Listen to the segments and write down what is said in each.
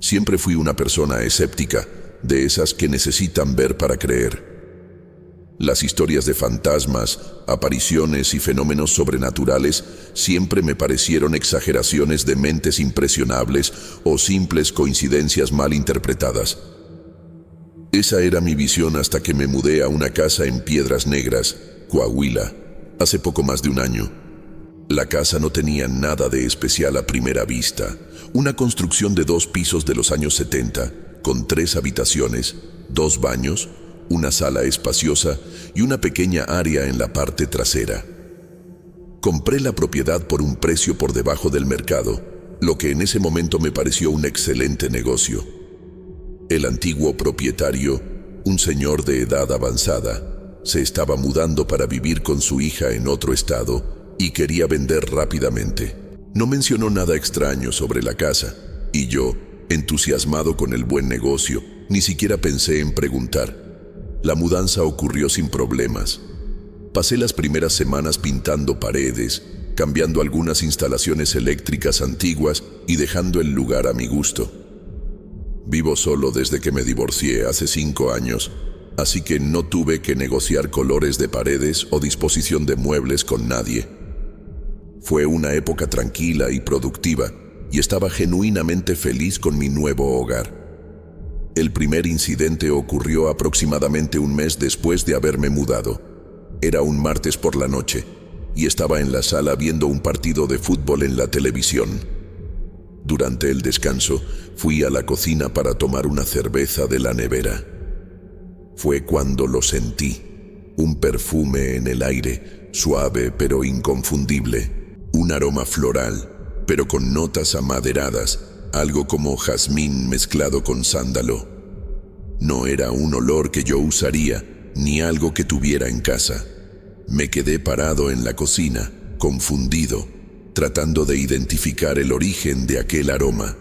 Siempre fui una persona escéptica, de esas que necesitan ver para creer. Las historias de fantasmas, apariciones y fenómenos sobrenaturales siempre me parecieron exageraciones de mentes impresionables o simples coincidencias mal interpretadas. Esa era mi visión hasta que me mudé a una casa en Piedras Negras, Coahuila, hace poco más de un año. La casa no tenía nada de especial a primera vista. Una construcción de 2 pisos de los años 70, con 3 habitaciones, 2 baños, una sala espaciosa y una pequeña área en la parte trasera. Compré la propiedad por un precio por debajo del mercado, lo que en ese momento me pareció un excelente negocio. El antiguo propietario, un señor de edad avanzada, se estaba mudando para vivir con su hija en otro estado y quería vender rápidamente. No mencionó nada extraño sobre la casa, y yo, entusiasmado con el buen negocio, ni siquiera pensé en preguntar. La mudanza ocurrió sin problemas. Pasé las primeras semanas pintando paredes, cambiando algunas instalaciones eléctricas antiguas y dejando el lugar a mi gusto. Vivo solo desde que me divorcié hace 5 años, así que no tuve que negociar colores de paredes o disposición de muebles con nadie. Fue una época tranquila y productiva, y estaba genuinamente feliz con mi nuevo hogar. El primer incidente ocurrió aproximadamente un mes después de haberme mudado. Era un martes por la noche, y estaba en la sala viendo un partido de fútbol en la televisión. Durante el descanso, fui a la cocina para tomar una cerveza de la nevera. Fue cuando lo sentí, un perfume en el aire, suave pero inconfundible, un aroma floral, pero con notas amaderadas, algo como jazmín mezclado con sándalo. No era un olor que yo usaría, ni algo que tuviera en casa. Me quedé parado en la cocina, confundido, tratando de identificar el origen de aquel aroma.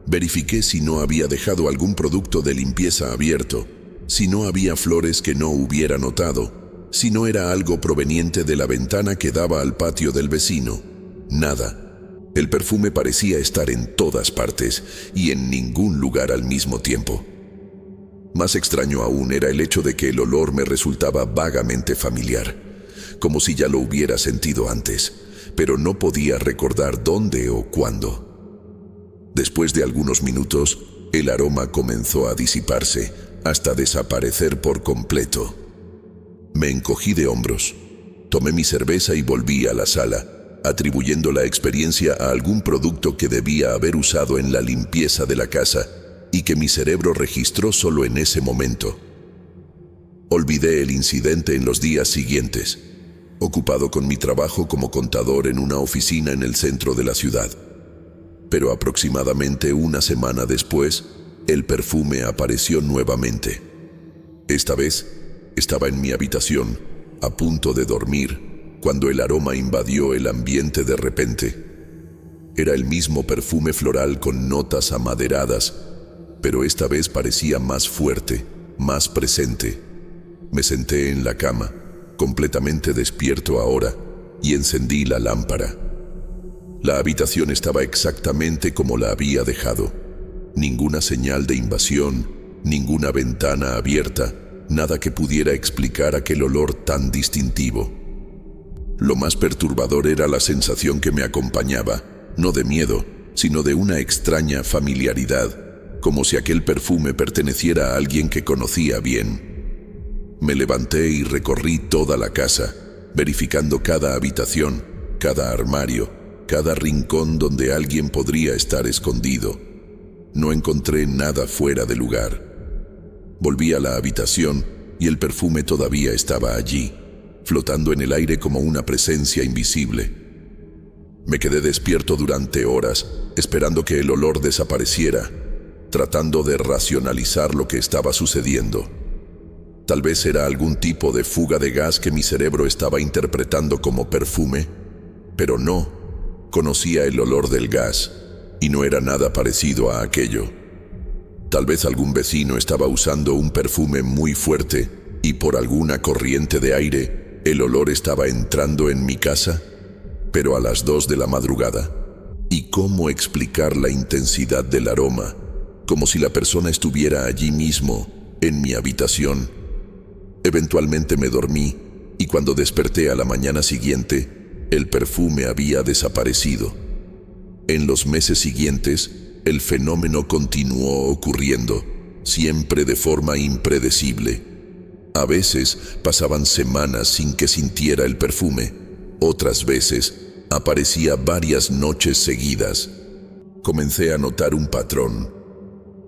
Verifiqué si no había dejado algún producto de limpieza abierto, si no había flores que no hubiera notado, si no era algo proveniente de la ventana que daba al patio del vecino. Nada. El perfume parecía estar en todas partes y en ningún lugar al mismo tiempo. Más extraño aún era el hecho de que el olor me resultaba vagamente familiar, como si ya lo hubiera sentido antes, pero no podía recordar dónde o cuándo. Después de algunos minutos, el aroma comenzó a disiparse, hasta desaparecer por completo. Me encogí de hombros, tomé mi cerveza y volví a la sala, atribuyendo la experiencia a algún producto que debía haber usado en la limpieza de la casa y que mi cerebro registró solo en ese momento. Olvidé el incidente en los días siguientes, ocupado con mi trabajo como contador en una oficina en el centro de la ciudad. Pero aproximadamente una semana después, el perfume apareció nuevamente. Esta vez, estaba en mi habitación, a punto de dormir, cuando el aroma invadió el ambiente de repente. Era el mismo perfume floral con notas amaderadas, pero esta vez parecía más fuerte, más presente. Me senté en la cama, completamente despierto ahora, y encendí la lámpara. La habitación estaba exactamente como la había dejado. Ninguna señal de invasión, ninguna ventana abierta, nada que pudiera explicar aquel olor tan distintivo. Lo más perturbador era la sensación que me acompañaba, no de miedo, sino de una extraña familiaridad, como si aquel perfume perteneciera a alguien que conocía bien. Me levanté y recorrí toda la casa, verificando cada habitación, cada armario, cada rincón donde alguien podría estar escondido. No encontré nada fuera de lugar. Volví a la habitación y el perfume todavía estaba allí, flotando en el aire como una presencia invisible. Me quedé despierto durante horas, esperando que el olor desapareciera, tratando de racionalizar lo que estaba sucediendo. Tal vez era algún tipo de fuga de gas que mi cerebro estaba interpretando como perfume, pero no. Conocía el olor del gas, y no era nada parecido a aquello. Tal vez algún vecino estaba usando un perfume muy fuerte, y por alguna corriente de aire, el olor estaba entrando en mi casa, pero a las 2 de la madrugada. ¿Y cómo explicar la intensidad del aroma? como si la persona estuviera allí mismo, en mi habitación. Eventualmente me dormí y cuando desperté a la mañana siguiente, el perfume había desaparecido. En los meses siguientes, el fenómeno continuó ocurriendo, siempre de forma impredecible. A veces pasaban semanas sin que sintiera el perfume, otras veces aparecía varias noches seguidas. Comencé a notar un patrón.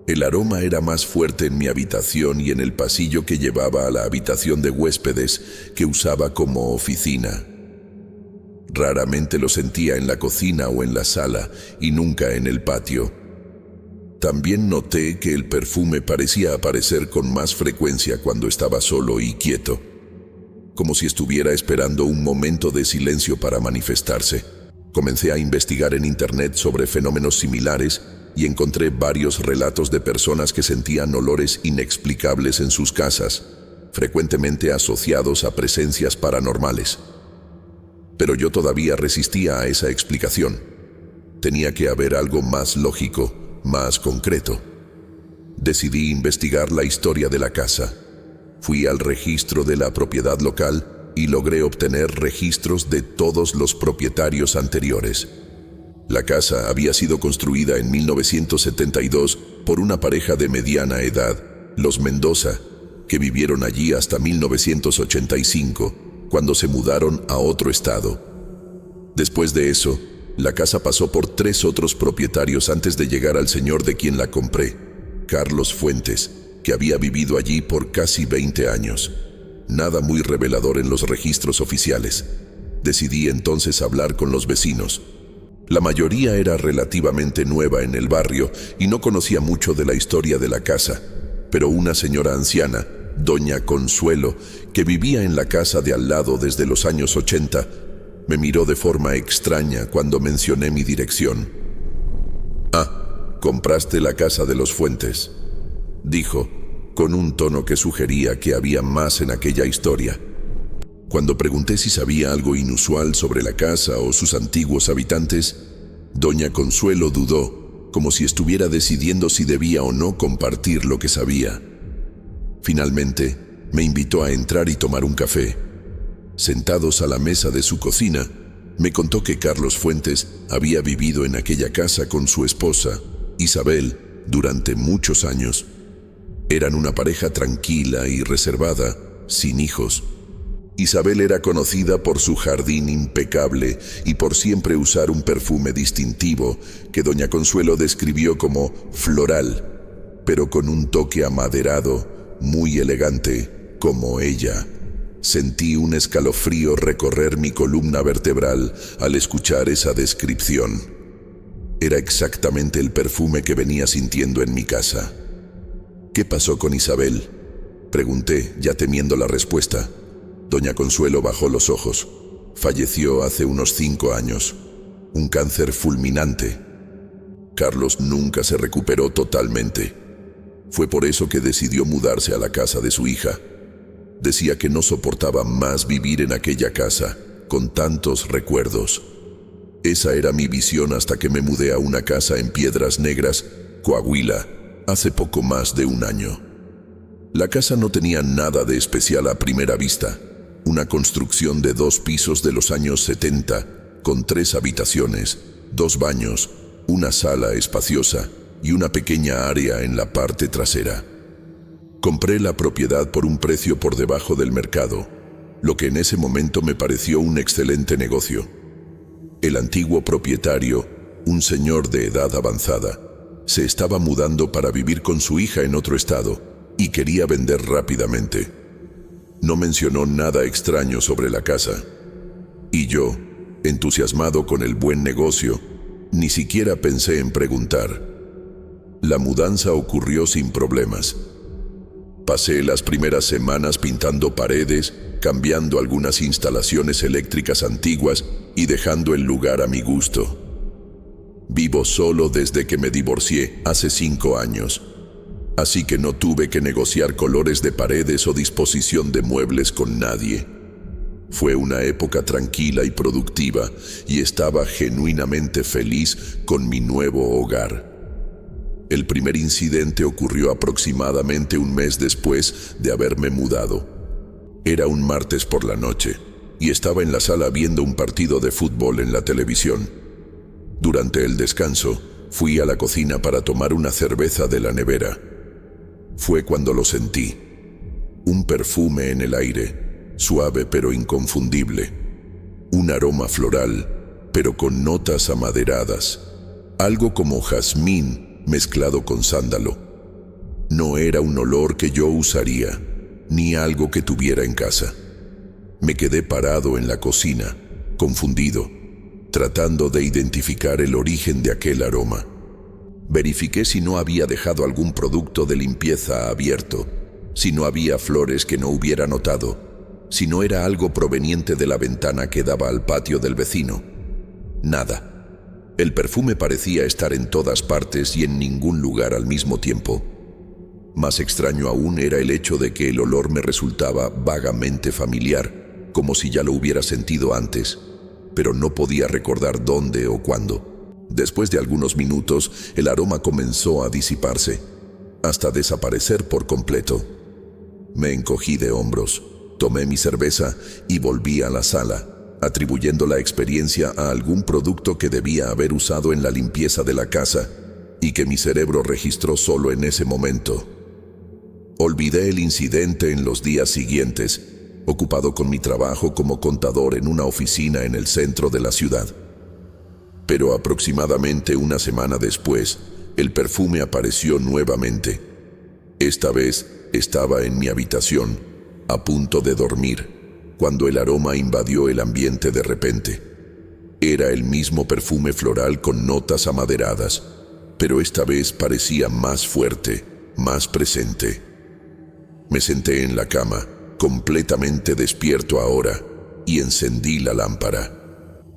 El aroma era más fuerte en mi habitación y en el pasillo que llevaba a la habitación de huéspedes que usaba como oficina. Raramente lo sentía en la cocina o en la sala y nunca en el patio. También noté que el perfume parecía aparecer con más frecuencia cuando estaba solo y quieto, como si estuviera esperando un momento de silencio para manifestarse. Comencé a investigar en internet sobre fenómenos similares y encontré varios relatos de personas que sentían olores inexplicables en sus casas, frecuentemente asociados a presencias paranormales. Pero yo todavía resistía a esa explicación. Tenía que haber algo más lógico, más concreto. Decidí investigar la historia de la casa. Fui al registro de la propiedad local y logré obtener registros de todos los propietarios anteriores. La casa había sido construida en 1972 por una pareja de mediana edad, los Mendoza, que vivieron allí hasta 1985, cuando se mudaron a otro estado. Después de eso, la casa pasó por 3 otros propietarios antes de llegar al señor de quien la compré, Carlos Fuentes, que había vivido allí por casi 20 años. Nada muy revelador en los registros oficiales. Decidí entonces hablar con los vecinos. La mayoría era relativamente nueva en el barrio y no conocía mucho de la historia de la casa, pero una señora anciana, doña Consuelo, que vivía en la casa de al lado desde los años 80, me miró de forma extraña cuando mencioné mi dirección. «Ah, compraste la casa de los Fuentes», dijo, con un tono que sugería que había más en aquella historia. Cuando pregunté si sabía algo inusual sobre la casa o sus antiguos habitantes, doña Consuelo dudó, como si estuviera decidiendo si debía o no compartir lo que sabía. Finalmente, me invitó a entrar y tomar un café. Sentados a la mesa de su cocina, me contó que Carlos Fuentes había vivido en aquella casa con su esposa, Isabel, durante muchos años. Eran una pareja tranquila y reservada, sin hijos. Isabel era conocida por su jardín impecable y por siempre usar un perfume distintivo que doña Consuelo describió como floral, pero con un toque amaderado, muy elegante, como ella. Sentí un escalofrío recorrer mi columna vertebral al escuchar esa descripción. Era exactamente el perfume que venía sintiendo en mi casa. «¿Qué pasó con Isabel?», pregunté, ya temiendo la respuesta. Doña Consuelo bajó los ojos. Falleció hace unos 5 años. Un cáncer fulminante. Carlos nunca se recuperó totalmente. Fue por eso que decidió mudarse a la casa de su hija. Decía que no soportaba más vivir en aquella casa, con tantos recuerdos. Esa era mi visión hasta que me mudé a una casa en Piedras Negras, Coahuila, hace poco más de 1 año. La casa no tenía nada de especial a primera vista. Una construcción de 2 pisos de los años 70, con 3 habitaciones, 2 baños, una sala espaciosa y una pequeña área en la parte trasera. Compré la propiedad por un precio por debajo del mercado, lo que en ese momento me pareció un excelente negocio. El antiguo propietario, un señor de edad avanzada, se estaba mudando para vivir con su hija en otro estado y quería vender rápidamente. No mencionó nada extraño sobre la casa. Y yo, entusiasmado con el buen negocio, ni siquiera pensé en preguntar. La mudanza ocurrió sin problemas. Pasé las primeras semanas pintando paredes, cambiando algunas instalaciones eléctricas antiguas y dejando el lugar a mi gusto. Vivo solo desde que me divorcié hace 5 años, así que no tuve que negociar colores de paredes o disposición de muebles con nadie. Fue una época tranquila y productiva y estaba genuinamente feliz con mi nuevo hogar. El primer incidente ocurrió aproximadamente un mes después de haberme mudado. Era un martes por la noche y estaba en la sala viendo un partido de fútbol en la televisión. Durante el descanso, fui a la cocina para tomar una cerveza de la nevera. Fue cuando lo sentí. Un perfume en el aire, suave pero inconfundible. Un aroma floral, pero con notas amaderadas. Algo como jazmín mezclado con sándalo. No era un olor que yo usaría, ni algo que tuviera en casa. Me quedé parado en la cocina, confundido, tratando de identificar el origen de aquel aroma. Verifiqué si no había dejado algún producto de limpieza abierto, si no había flores que no hubiera notado, si no era algo proveniente de la ventana que daba al patio del vecino. Nada. El perfume parecía estar en todas partes y en ningún lugar al mismo tiempo. Más extraño aún era el hecho de que el olor me resultaba vagamente familiar, como si ya lo hubiera sentido antes, pero no podía recordar dónde o cuándo. Después de algunos minutos, el aroma comenzó a disiparse, hasta desaparecer por completo. Me encogí de hombros, tomé mi cerveza y volví a la sala, atribuyendo la experiencia a algún producto que debía haber usado en la limpieza de la casa y que mi cerebro registró solo en ese momento. Olvidé el incidente en los días siguientes, ocupado con mi trabajo como contador en una oficina en el centro de la ciudad. Pero aproximadamente una semana después, el perfume apareció nuevamente. Esta vez estaba en mi habitación, a punto de dormir, cuando el aroma invadió el ambiente de repente. Era el mismo perfume floral con notas amaderadas, pero esta vez parecía más fuerte, más presente. Me senté en la cama, completamente despierto ahora, y encendí la lámpara.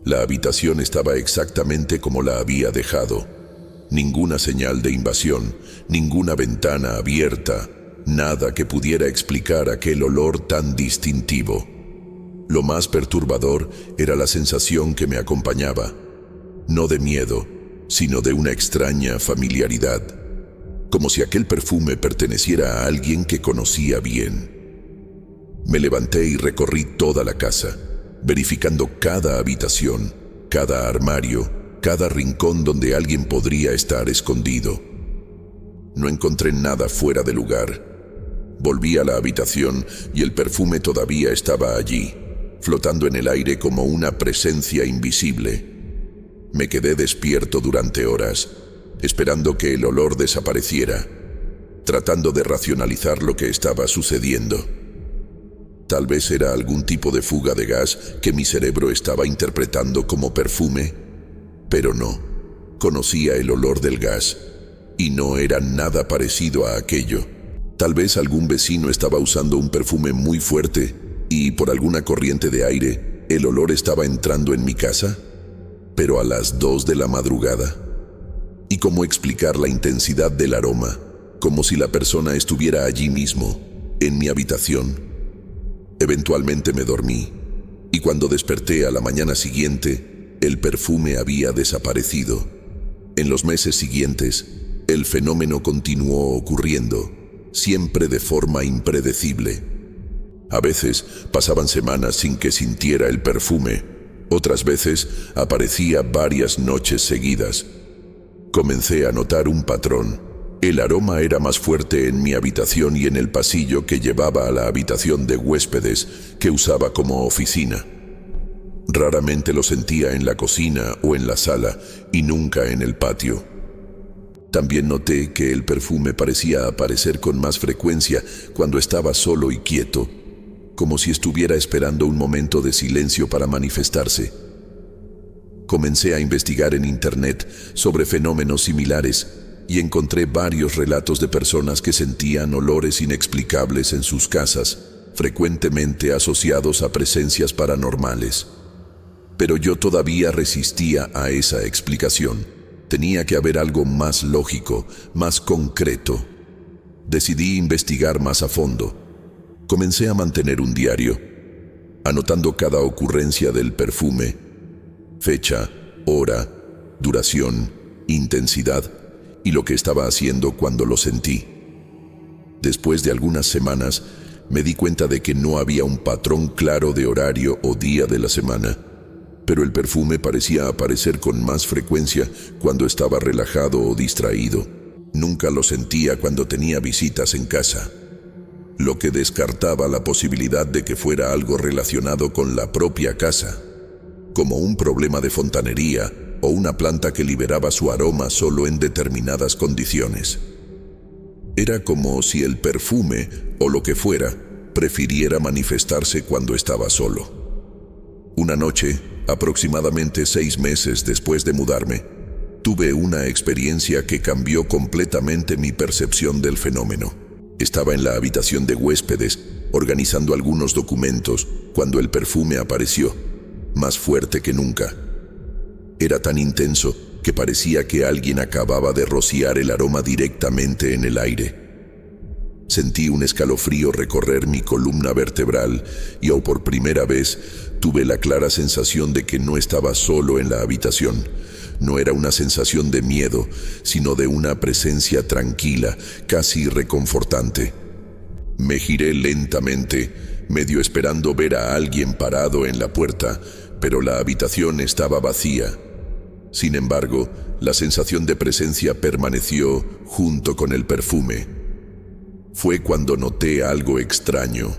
La habitación estaba exactamente como la había dejado. Ninguna señal de invasión, ninguna ventana abierta, nada que pudiera explicar aquel olor tan distintivo. Lo más perturbador era la sensación que me acompañaba, no de miedo, sino de una extraña familiaridad, como si aquel perfume perteneciera a alguien que conocía bien. Me levanté y recorrí toda la casa, verificando cada habitación, cada armario, cada rincón donde alguien podría estar escondido. No encontré nada fuera de lugar. Volví a la habitación y el perfume todavía estaba allí, flotando en el aire como una presencia invisible. Me quedé despierto durante horas, esperando que el olor desapareciera, tratando de racionalizar lo que estaba sucediendo. Tal vez era algún tipo de fuga de gas que mi cerebro estaba interpretando como perfume, pero no. Conocía el olor del gas, y no era nada parecido a aquello. Tal vez algún vecino estaba usando un perfume muy fuerte, y por alguna corriente de aire, el olor estaba entrando en mi casa, pero a las 2 de la madrugada. ¿Y cómo explicar la intensidad del aroma? Como si la persona estuviera allí mismo, en mi habitación. Eventualmente me dormí, y cuando desperté a la mañana siguiente, el perfume había desaparecido. En los meses siguientes, el fenómeno continuó ocurriendo, siempre de forma impredecible. A veces pasaban semanas sin que sintiera el perfume, otras veces aparecía varias noches seguidas. Comencé a notar un patrón. El aroma era más fuerte en mi habitación y en el pasillo que llevaba a la habitación de huéspedes que usaba como oficina. Raramente lo sentía en la cocina o en la sala y nunca en el patio. También noté que el perfume parecía aparecer con más frecuencia cuando estaba solo y quieto, como si estuviera esperando un momento de silencio para manifestarse. Comencé a investigar en Internet sobre fenómenos similares y encontré varios relatos de personas que sentían olores inexplicables en sus casas, frecuentemente asociados a presencias paranormales. Pero yo todavía resistía a esa explicación. Tenía que haber algo más lógico, más concreto. Decidí investigar más a fondo. Comencé a mantener un diario, anotando cada ocurrencia del perfume, fecha, hora, duración, intensidad y lo que estaba haciendo cuando lo sentí. Después de algunas semanas, me di cuenta de que no había un patrón claro de horario o día de la semana, pero el perfume parecía aparecer con más frecuencia cuando estaba relajado o distraído. Nunca lo sentía cuando tenía visitas en casa, lo que descartaba la posibilidad de que fuera algo relacionado con la propia casa, como un problema de fontanería o una planta que liberaba su aroma solo en determinadas condiciones. Era como si el perfume, o lo que fuera, prefiriera manifestarse cuando estaba solo. Una noche, aproximadamente 6 meses después de mudarme, tuve una experiencia que cambió completamente mi percepción del fenómeno. Estaba en la habitación de huéspedes, organizando algunos documentos, cuando el perfume apareció, más fuerte que nunca. Era tan intenso que parecía que alguien acababa de rociar el aroma directamente en el aire. Sentí un escalofrío recorrer mi columna vertebral y por primera vez tuve la clara sensación de que no estaba solo en la habitación. No era una sensación de miedo, sino de una presencia tranquila, casi reconfortante. Me giré lentamente, medio esperando ver a alguien parado en la puerta, pero la habitación estaba vacía. Sin embargo, la sensación de presencia permaneció junto con el perfume. Fue cuando noté algo extraño.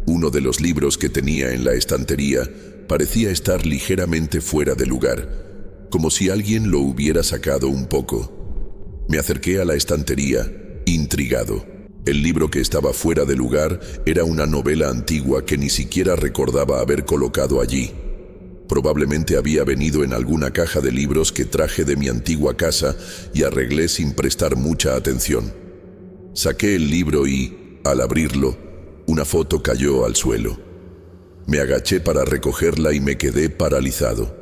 Uno de los libros que tenía en la estantería parecía estar ligeramente fuera de lugar, como si alguien lo hubiera sacado un poco. Me acerqué a la estantería, intrigado. El libro que estaba fuera de lugar era una novela antigua que ni siquiera recordaba haber colocado allí. Probablemente había venido en alguna caja de libros que traje de mi antigua casa y arreglé sin prestar mucha atención. Saqué el libro y, al abrirlo, una foto cayó al suelo. Me agaché para recogerla y me quedé paralizado.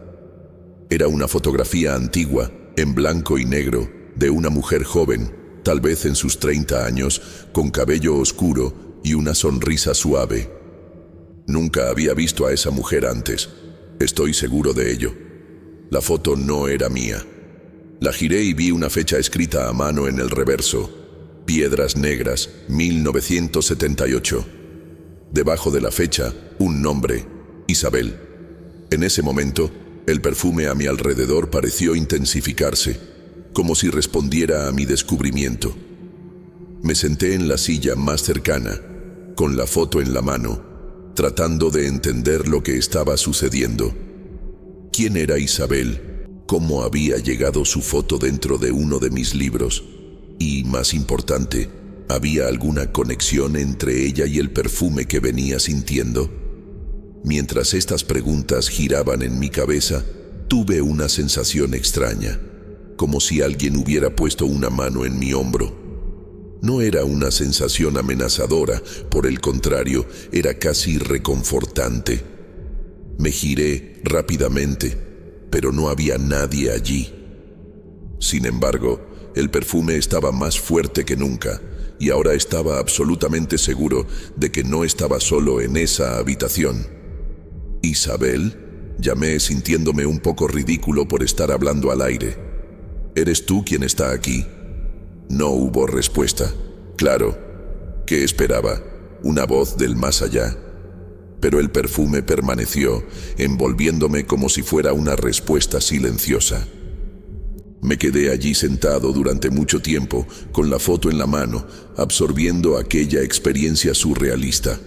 Era una fotografía antigua, en blanco y negro, de una mujer joven, tal vez en sus 30 años, con cabello oscuro y una sonrisa suave. Nunca había visto a esa mujer antes. Estoy seguro de ello. La foto no era mía. La giré y vi una fecha escrita a mano en el reverso. Piedras Negras, 1978. Debajo de la fecha, un nombre, Isabel. En ese momento, el perfume a mi alrededor pareció intensificarse, como si respondiera a mi descubrimiento. Me senté en la silla más cercana, con la foto en la mano, tratando de entender lo que estaba sucediendo. ¿Quién era Isabel? ¿Cómo había llegado su foto dentro de uno de mis libros? Y, más importante, ¿había alguna conexión entre ella y el perfume que venía sintiendo? Mientras estas preguntas giraban en mi cabeza, tuve una sensación extraña, como si alguien hubiera puesto una mano en mi hombro. No era una sensación amenazadora, por el contrario, era casi reconfortante. Me giré rápidamente, pero no había nadie allí. Sin embargo, el perfume estaba más fuerte que nunca, y ahora estaba absolutamente seguro de que no estaba solo en esa habitación. «¿Isabel?», llamé sintiéndome un poco ridículo por estar hablando al aire. «¿Eres tú quien está aquí?». No hubo respuesta. Claro, ¿qué esperaba? Una voz del más allá. Pero el perfume permaneció, envolviéndome como si fuera una respuesta silenciosa. Me quedé allí sentado durante mucho tiempo, con la foto en la mano, absorbiendo aquella experiencia surrealista.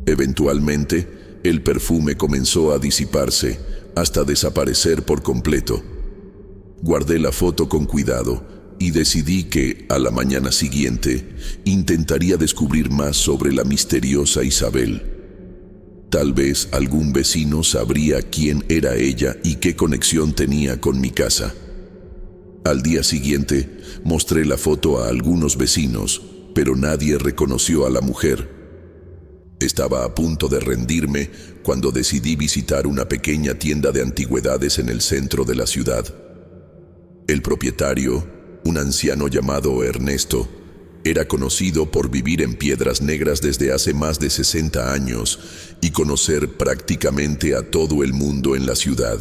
Eventualmente, el perfume comenzó a disiparse, hasta desaparecer por completo. Guardé la foto con cuidado, y decidí que, a la mañana siguiente, intentaría descubrir más sobre la misteriosa Isabel. Tal vez algún vecino sabría quién era ella y qué conexión tenía con mi casa. Al día siguiente, mostré la foto a algunos vecinos, pero nadie reconoció a la mujer. Estaba a punto de rendirme cuando decidí visitar una pequeña tienda de antigüedades en el centro de la ciudad. El propietario, un anciano llamado Ernesto, era conocido por vivir en Piedras Negras desde hace más de 60 años y conocer prácticamente a todo el mundo en la ciudad.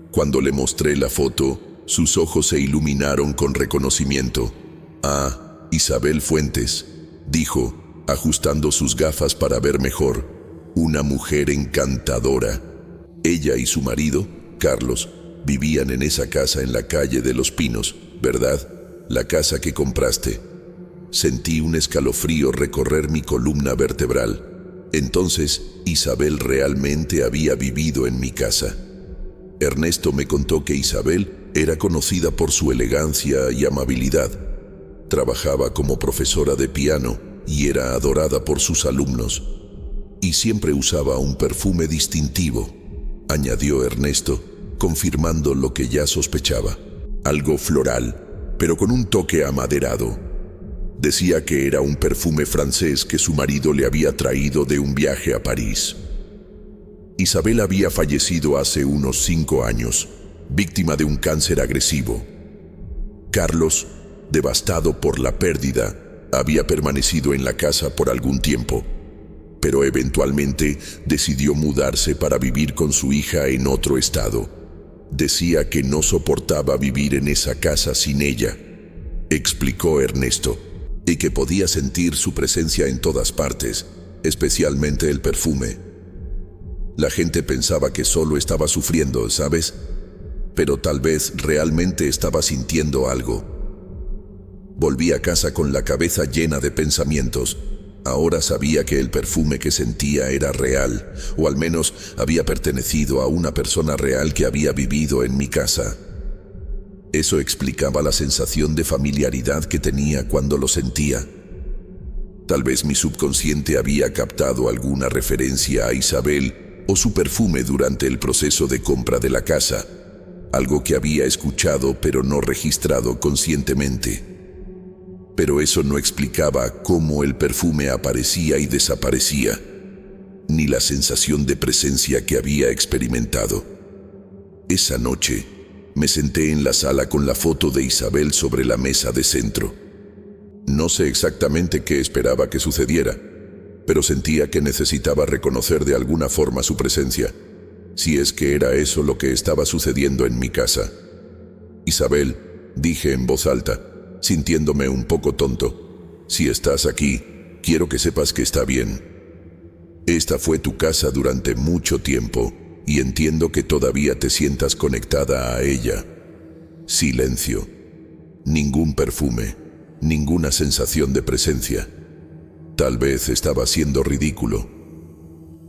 Cuando le mostré la foto, Sus ojos se iluminaron con reconocimiento. «Ah, Isabel Fuentes», dijo, ajustando sus gafas para ver mejor. «Una mujer encantadora». Ella y su marido, Carlos, vivían en esa casa en la calle de Los Pinos, ¿verdad? La casa que compraste. Sentí un escalofrío recorrer mi columna vertebral. Entonces, Isabel realmente había vivido en mi casa. Ernesto me contó que Isabel era conocida por su elegancia y amabilidad. Trabajaba como profesora de piano y era adorada por sus alumnos. Y siempre usaba un perfume distintivo, añadió Ernesto, confirmando lo que ya sospechaba. Algo floral, pero con un toque amaderado. Decía que era un perfume francés que su marido le había traído de un viaje a París. Isabel había fallecido hace unos 5 años, víctima de un cáncer agresivo. Carlos, devastado por la pérdida, había permanecido en la casa por algún tiempo, pero eventualmente decidió mudarse para vivir con su hija en otro estado. Decía que no soportaba vivir en esa casa sin ella, explicó Ernesto, y que podía sentir su presencia en todas partes, especialmente el perfume. La gente pensaba que solo estaba sufriendo, ¿sabes? Pero tal vez realmente estaba sintiendo algo. Volví a casa con la cabeza llena de pensamientos. Ahora sabía que el perfume que sentía era real, o al menos había pertenecido a una persona real que había vivido en mi casa. Eso explicaba la sensación de familiaridad que tenía cuando lo sentía. Tal vez mi subconsciente había captado alguna referencia a Isabel o su perfume durante el proceso de compra de la casa, algo que había escuchado pero no registrado conscientemente. Pero eso no explicaba cómo el perfume aparecía y desaparecía, ni la sensación de presencia que había experimentado. Esa noche, me senté en la sala con la foto de Isabel sobre la mesa de centro. No sé exactamente qué esperaba que sucediera, pero sentía que necesitaba reconocer de alguna forma su presencia, si es que era eso lo que estaba sucediendo en mi casa. «Isabel», dije en voz alta, sintiéndome un poco tonto, «si estás aquí, quiero que sepas que está bien. Esta fue tu casa durante mucho tiempo y entiendo que todavía te sientas conectada a ella». Silencio. Ningún perfume, ninguna sensación de presencia. Tal vez estaba siendo ridículo.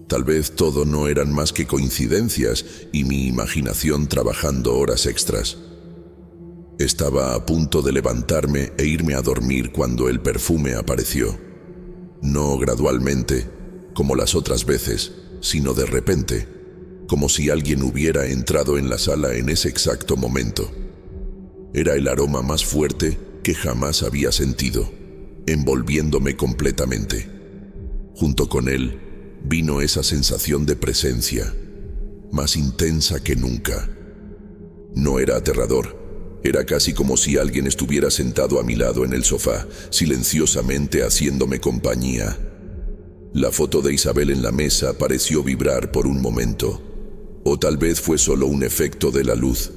Tal vez todo no eran más que coincidencias y mi imaginación trabajando horas extras. Estaba a punto de levantarme e irme a dormir cuando el perfume apareció. No gradualmente, como las otras veces, sino de repente, como si alguien hubiera entrado en la sala en ese exacto momento. Era el aroma más fuerte que jamás había sentido, envolviéndome completamente. Junto con él, vino esa sensación de presencia, más intensa que nunca. No era aterrador, era casi como si alguien estuviera sentado a mi lado en el sofá, silenciosamente haciéndome compañía. La foto de Isabel en la mesa pareció vibrar por un momento, o tal vez fue solo un efecto de la luz.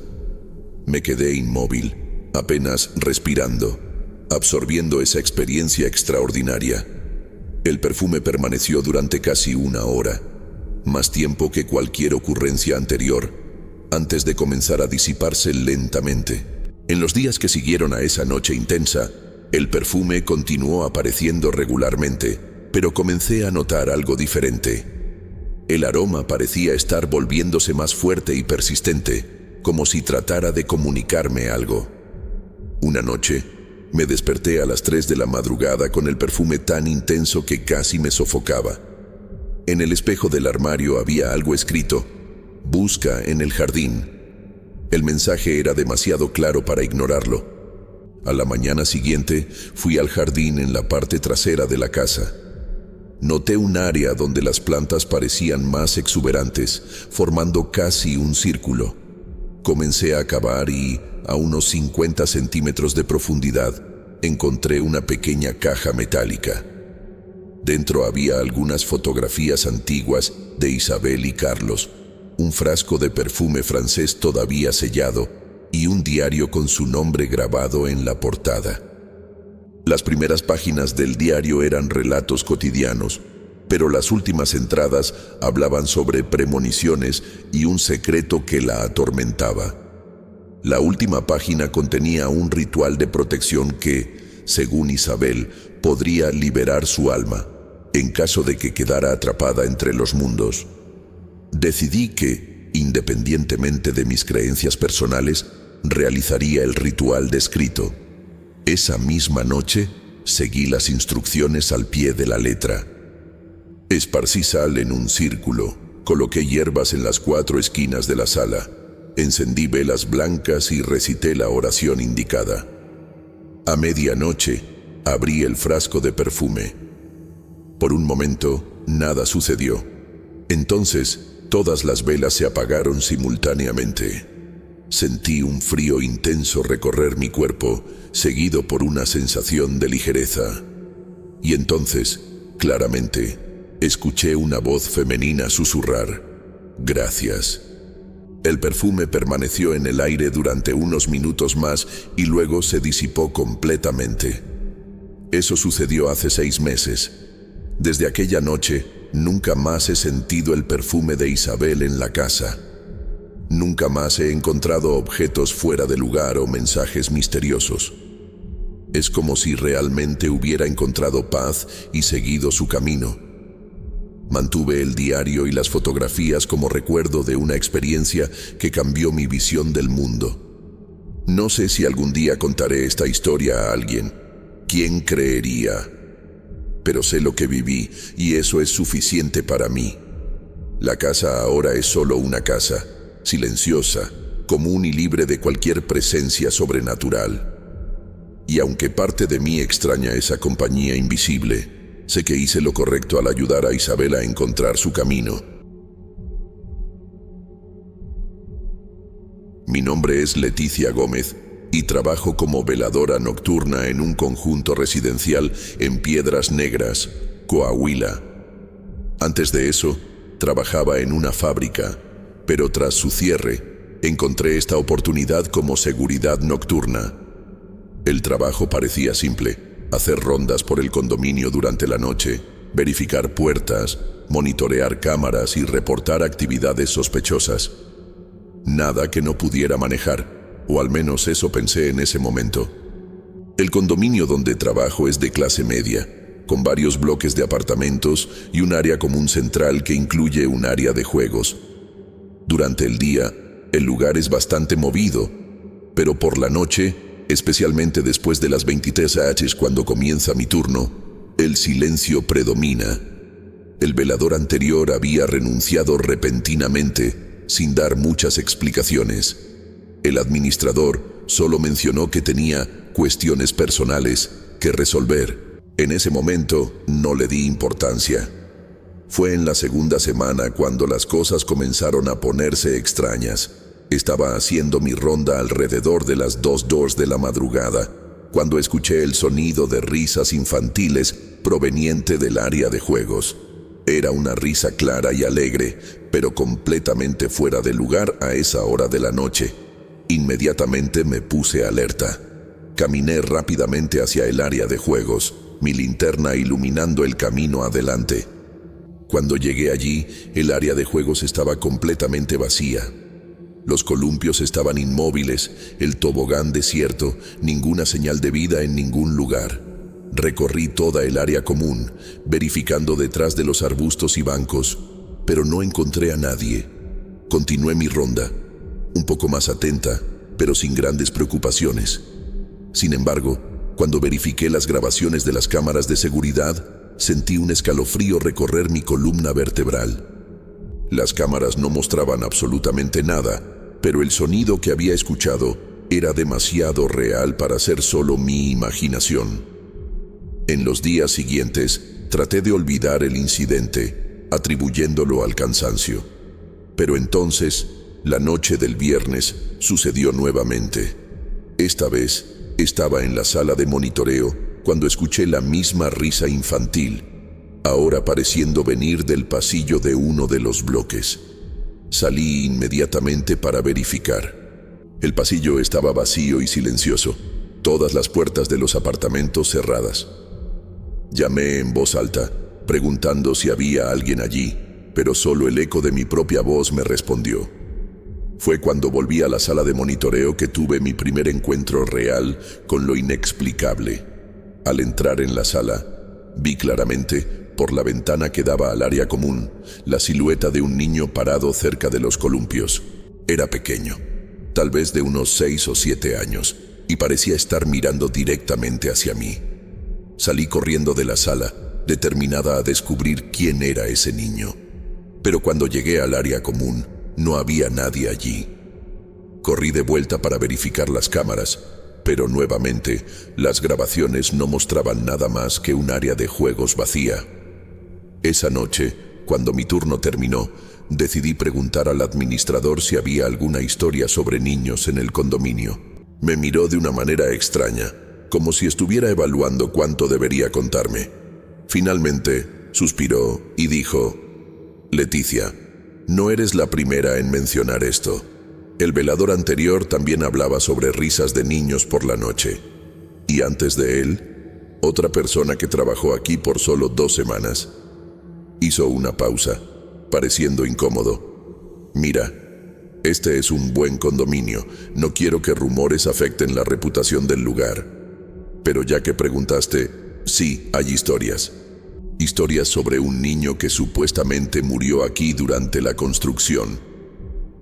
Me quedé inmóvil, apenas respirando, absorbiendo esa experiencia extraordinaria. El perfume permaneció durante casi 1 hora, más tiempo que cualquier ocurrencia anterior, antes de comenzar a disiparse lentamente. En los días que siguieron a esa noche intensa, el perfume continuó apareciendo regularmente, pero comencé a notar algo diferente. El aroma parecía estar volviéndose más fuerte y persistente, como si tratara de comunicarme algo. Una noche, me desperté a las 3 de la madrugada con el perfume tan intenso que casi me sofocaba. En el espejo del armario había algo escrito: «Busca en el jardín». El mensaje era demasiado claro para ignorarlo. A la mañana siguiente, fui al jardín en la parte trasera de la casa. Noté un área donde las plantas parecían más exuberantes, formando casi un círculo. Comencé a cavar y, a unos 50 centímetros de profundidad, encontré una pequeña caja metálica. Dentro había algunas fotografías antiguas de Isabel y Carlos, un frasco de perfume francés todavía sellado, y un diario con su nombre grabado en la portada. Las primeras páginas del diario eran relatos cotidianos, pero las últimas entradas hablaban sobre premoniciones y un secreto que la atormentaba. La última página contenía un ritual de protección que, según Isabel, podría liberar su alma, en caso de que quedara atrapada entre los mundos. Decidí que, independientemente de mis creencias personales, realizaría el ritual descrito. Esa misma noche, seguí las instrucciones al pie de la letra. Esparcí sal en un círculo, coloqué hierbas en las 4 esquinas de la sala, encendí velas blancas y recité la oración indicada. A medianoche, abrí el frasco de perfume. Por un momento, nada sucedió. Entonces, todas las velas se apagaron simultáneamente. Sentí un frío intenso recorrer mi cuerpo, seguido por una sensación de ligereza. Y entonces, claramente, escuché una voz femenina susurrar: «Gracias». El perfume permaneció en el aire durante unos minutos más y luego se disipó completamente. Eso sucedió hace 6 meses. Desde aquella noche, nunca más he sentido el perfume de Isabel en la casa. Nunca más he encontrado objetos fuera de lugar o mensajes misteriosos. Es como si realmente hubiera encontrado paz y seguido su camino. Mantuve el diario y las fotografías como recuerdo de una experiencia que cambió mi visión del mundo. No sé si algún día contaré esta historia a alguien. ¿Quién creería? Pero sé lo que viví y eso es suficiente para mí. La casa ahora es solo una casa, silenciosa, común y libre de cualquier presencia sobrenatural. Y aunque parte de mí extraña esa compañía invisible, sé que hice lo correcto al ayudar a Isabel a encontrar su camino. Mi nombre es Leticia Gómez y trabajo como veladora nocturna en un conjunto residencial en Piedras Negras, Coahuila. Antes de eso, trabajaba en una fábrica, pero tras su cierre, encontré esta oportunidad como seguridad nocturna. El trabajo parecía simple: hacer rondas por el condominio durante la noche, verificar puertas, monitorear cámaras y reportar actividades sospechosas. Nada que no pudiera manejar, o al menos eso pensé en ese momento. El condominio donde trabajo es de clase media, con varios bloques de apartamentos y un área común central que incluye un área de juegos. Durante el día, el lugar es bastante movido, pero por la noche, especialmente después de las 23 horas cuando comienza mi turno, el silencio predomina. El velador anterior había renunciado repentinamente, sin dar muchas explicaciones. El administrador solo mencionó que tenía cuestiones personales que resolver. En ese momento no le di importancia. Fue en la segunda semana cuando las cosas comenzaron a ponerse extrañas. Estaba haciendo mi ronda alrededor de las 2:02 de la madrugada, cuando escuché el sonido de risas infantiles proveniente del área de juegos. Era una risa clara y alegre, pero completamente fuera de lugar a esa hora de la noche. Inmediatamente me puse alerta. Caminé rápidamente hacia el área de juegos, mi linterna iluminando el camino adelante. Cuando llegué allí, el área de juegos estaba completamente vacía. Los columpios estaban inmóviles, el tobogán desierto, ninguna señal de vida en ningún lugar. Recorrí toda el área común, verificando detrás de los arbustos y bancos, pero no encontré a nadie. Continué mi ronda, un poco más atenta, pero sin grandes preocupaciones. Sin embargo, cuando verifiqué las grabaciones de las cámaras de seguridad, sentí un escalofrío recorrer mi columna vertebral. Las cámaras no mostraban absolutamente nada, pero el sonido que había escuchado era demasiado real para ser solo mi imaginación. En los días siguientes, traté de olvidar el incidente, atribuyéndolo al cansancio. Pero entonces, la noche del viernes, sucedió nuevamente. Esta vez, estaba en la sala de monitoreo cuando escuché la misma risa infantil, ahora pareciendo venir del pasillo de uno de los bloques. Salí inmediatamente para verificar. El pasillo estaba vacío y silencioso, todas las puertas de los apartamentos cerradas. Llamé en voz alta, preguntando si había alguien allí, pero solo el eco de mi propia voz me respondió. Fue cuando volví a la sala de monitoreo que tuve mi primer encuentro real con lo inexplicable. Al entrar en la sala, vi claramente, por la ventana que daba al área común, la silueta de un niño parado cerca de los columpios. Era pequeño, tal vez de unos 6 o 7 años, y parecía estar mirando directamente hacia mí. Salí corriendo de la sala, determinada a descubrir quién era ese niño. Pero cuando llegué al área común, no había nadie allí. Corrí de vuelta para verificar las cámaras, pero nuevamente las grabaciones no mostraban nada más que un área de juegos vacía. Esa noche, cuando mi turno terminó, decidí preguntar al administrador si había alguna historia sobre niños en el condominio. Me miró de una manera extraña, como si estuviera evaluando cuánto debería contarme. Finalmente, suspiró y dijo: «Leticia, no eres la primera en mencionar esto. El velador anterior también hablaba sobre risas de niños por la noche. Y antes de él, otra persona que trabajó aquí por solo 2 semanas». Hizo una pausa, pareciendo incómodo. «Mira, este es un buen condominio. No quiero que rumores afecten la reputación del lugar. Pero ya que preguntaste, sí, hay historias. Historias sobre un niño que supuestamente murió aquí durante la construcción.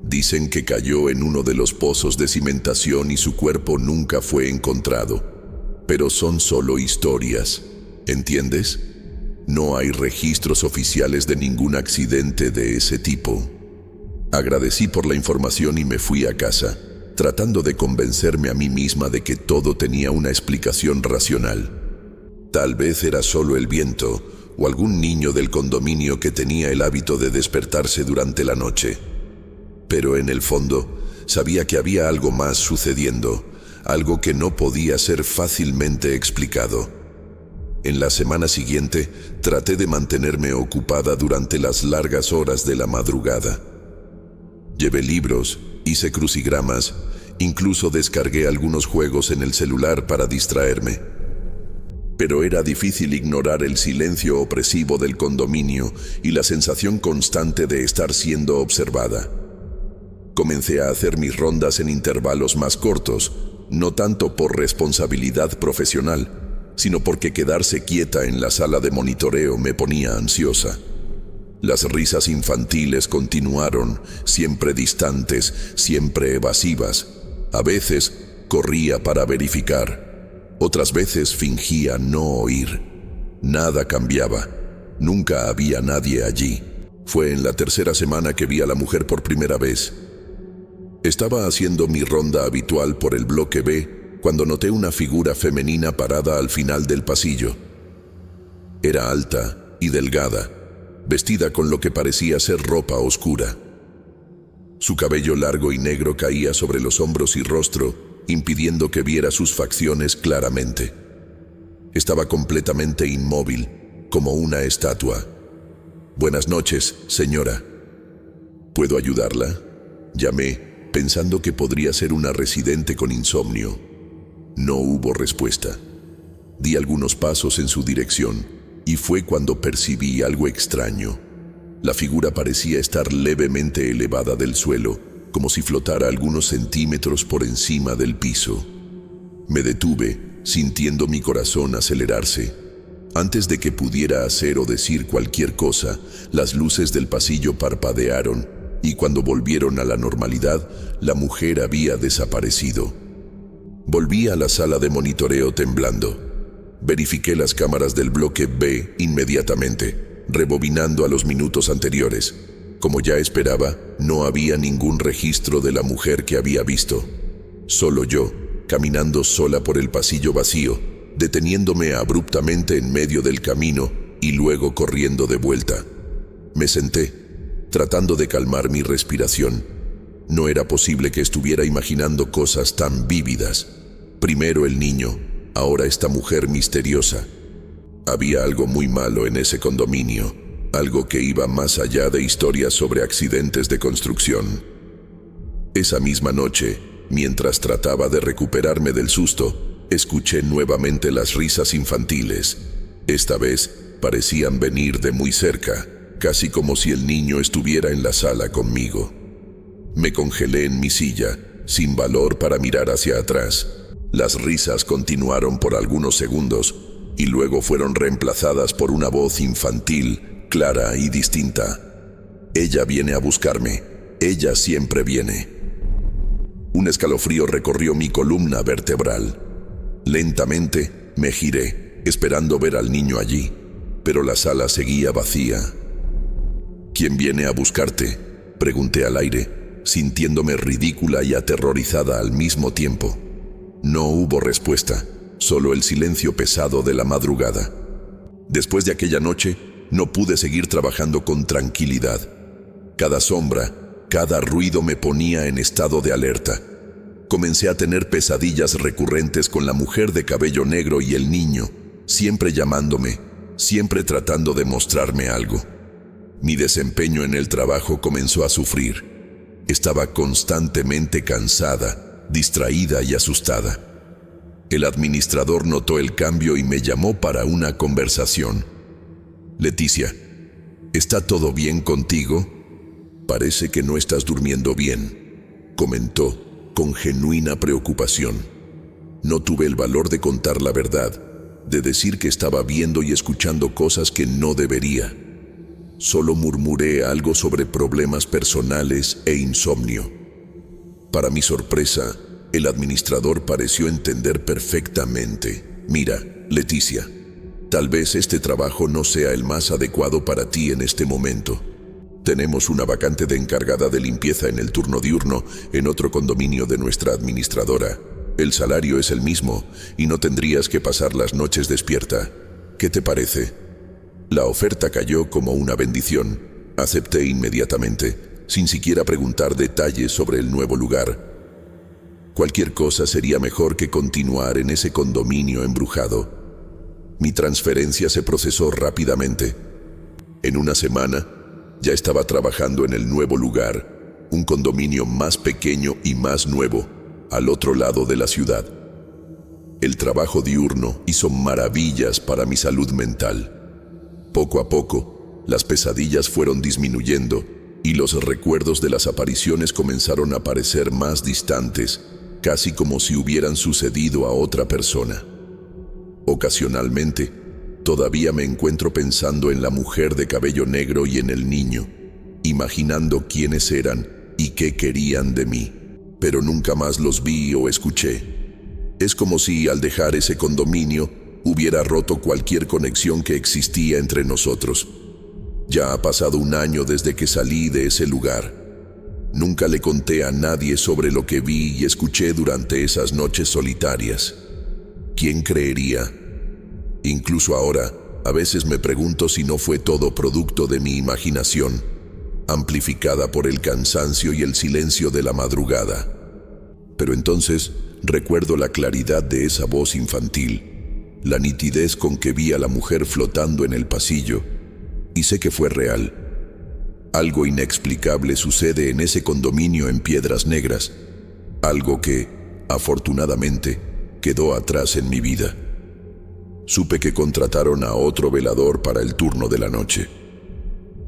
Dicen que cayó en uno de los pozos de cimentación y su cuerpo nunca fue encontrado. Pero son solo historias, ¿entiendes? No hay registros oficiales de ningún accidente de ese tipo». Agradecí por la información y me fui a casa, tratando de convencerme a mí misma de que todo tenía una explicación racional. Tal vez era solo el viento o algún niño del condominio que tenía el hábito de despertarse durante la noche. Pero en el fondo, sabía que había algo más sucediendo, algo que no podía ser fácilmente explicado. En la semana siguiente, traté de mantenerme ocupada durante las largas horas de la madrugada. Llevé libros, hice crucigramas, incluso descargué algunos juegos en el celular para distraerme. Pero era difícil ignorar el silencio opresivo del condominio y la sensación constante de estar siendo observada. Comencé a hacer mis rondas en intervalos más cortos, no tanto por responsabilidad profesional, sino porque quedarse quieta en la sala de monitoreo me ponía ansiosa. Las risas infantiles continuaron, siempre distantes, siempre evasivas. A veces corría para verificar. Otras veces fingía no oír. Nada cambiaba. Nunca había nadie allí. Fue en la 3ª semana que vi a la mujer por primera vez. Estaba haciendo mi ronda habitual por el bloque B cuando noté una figura femenina parada al final del pasillo. Era alta y delgada, vestida con lo que parecía ser ropa oscura. Su cabello largo y negro caía sobre los hombros y rostro, impidiendo que viera sus facciones claramente. Estaba completamente inmóvil, como una estatua. «Buenas noches, señora. ¿Puedo ayudarla?», llamé, pensando que podría ser una residente con insomnio. No hubo respuesta. Di algunos pasos en su dirección, y fue cuando percibí algo extraño. La figura parecía estar levemente elevada del suelo, como si flotara algunos centímetros por encima del piso. Me detuve, sintiendo mi corazón acelerarse. Antes de que pudiera hacer o decir cualquier cosa, las luces del pasillo parpadearon, y cuando volvieron a la normalidad, la mujer había desaparecido. Volví a la sala de monitoreo temblando. Verifiqué las cámaras del bloque B inmediatamente, rebobinando a los minutos anteriores. Como ya esperaba, no había ningún registro de la mujer que había visto. Solo yo, caminando sola por el pasillo vacío, deteniéndome abruptamente en medio del camino y luego corriendo de vuelta. Me senté, tratando de calmar mi respiración. No era posible que estuviera imaginando cosas tan vívidas. Primero el niño, ahora esta mujer misteriosa. Había algo muy malo en ese condominio. Algo que iba más allá de historias sobre accidentes de construcción. Esa misma noche, mientras trataba de recuperarme del susto, escuché nuevamente las risas infantiles. Esta vez parecían venir de muy cerca, casi como si el niño estuviera en la sala conmigo. Me congelé en mi silla, sin valor para mirar hacia atrás. Las risas continuaron por algunos segundos y luego fueron reemplazadas por una voz infantil, clara y distinta. Ella viene a buscarme. Ella siempre viene. Un escalofrío recorrió mi columna vertebral. Lentamente me giré, esperando ver al niño allí, pero la sala seguía vacía. ¿Quién viene a buscarte?, pregunté al aire, sintiéndome ridícula y aterrorizada al mismo tiempo. No hubo respuesta, solo el silencio pesado de la madrugada. Después de aquella noche, no pude seguir trabajando con tranquilidad. Cada sombra, cada ruido me ponía en estado de alerta. Comencé a tener pesadillas recurrentes con la mujer de cabello negro y el niño, siempre llamándome, siempre tratando de mostrarme algo. Mi desempeño en el trabajo comenzó a sufrir. Estaba constantemente cansada, distraída y asustada. El administrador notó el cambio y me llamó para una conversación. «Leticia, ¿está todo bien contigo? Parece que no estás durmiendo bien», comentó con genuina preocupación. No tuve el valor de contar la verdad, de decir que estaba viendo y escuchando cosas que no debería. Solo murmuré algo sobre problemas personales e insomnio. Para mi sorpresa, el administrador pareció entender perfectamente. «Mira, Leticia, tal vez este trabajo no sea el más adecuado para ti en este momento. Tenemos una vacante de encargada de limpieza en el turno diurno en otro condominio de nuestra administradora. El salario es el mismo y no tendrías que pasar las noches despierta. ¿Qué te parece?». La oferta cayó como una bendición. Acepté inmediatamente, sin siquiera preguntar detalles sobre el nuevo lugar. Cualquier cosa sería mejor que continuar en ese condominio embrujado. Mi transferencia se procesó rápidamente. En una semana, ya estaba trabajando en el nuevo lugar, un condominio más pequeño y más nuevo, al otro lado de la ciudad. El trabajo diurno hizo maravillas para mi salud mental. Poco a poco, las pesadillas fueron disminuyendo y los recuerdos de las apariciones comenzaron a parecer más distantes, casi como si hubieran sucedido a otra persona. Ocasionalmente, todavía me encuentro pensando en la mujer de cabello negro y en el niño, imaginando quiénes eran y qué querían de mí, pero nunca más los vi o escuché. Es como si al dejar ese condominio hubiera roto cualquier conexión que existía entre nosotros. Ya ha pasado un año desde que salí de ese lugar. Nunca le conté a nadie sobre lo que vi y escuché durante esas noches solitarias. ¿Quién creería? Incluso ahora, a veces me pregunto si no fue todo producto de mi imaginación, amplificada por el cansancio y el silencio de la madrugada. Pero entonces recuerdo la claridad de esa voz infantil, la nitidez con que vi a la mujer flotando en el pasillo, y sé que fue real. Algo inexplicable sucede en ese condominio en Piedras Negras, algo que, afortunadamente, quedó atrás en mi vida. Supe que contrataron a otro velador para el turno de la noche.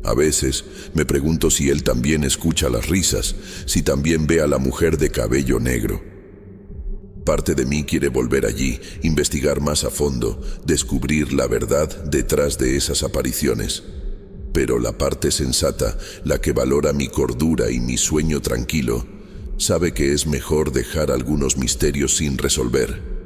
A veces me pregunto si él también escucha las risas, si también ve a la mujer de cabello negro. Parte de mí quiere volver allí, investigar más a fondo, descubrir la verdad detrás de esas apariciones. Pero la parte sensata, la que valora mi cordura y mi sueño tranquilo, sabe que es mejor dejar algunos misterios sin resolver.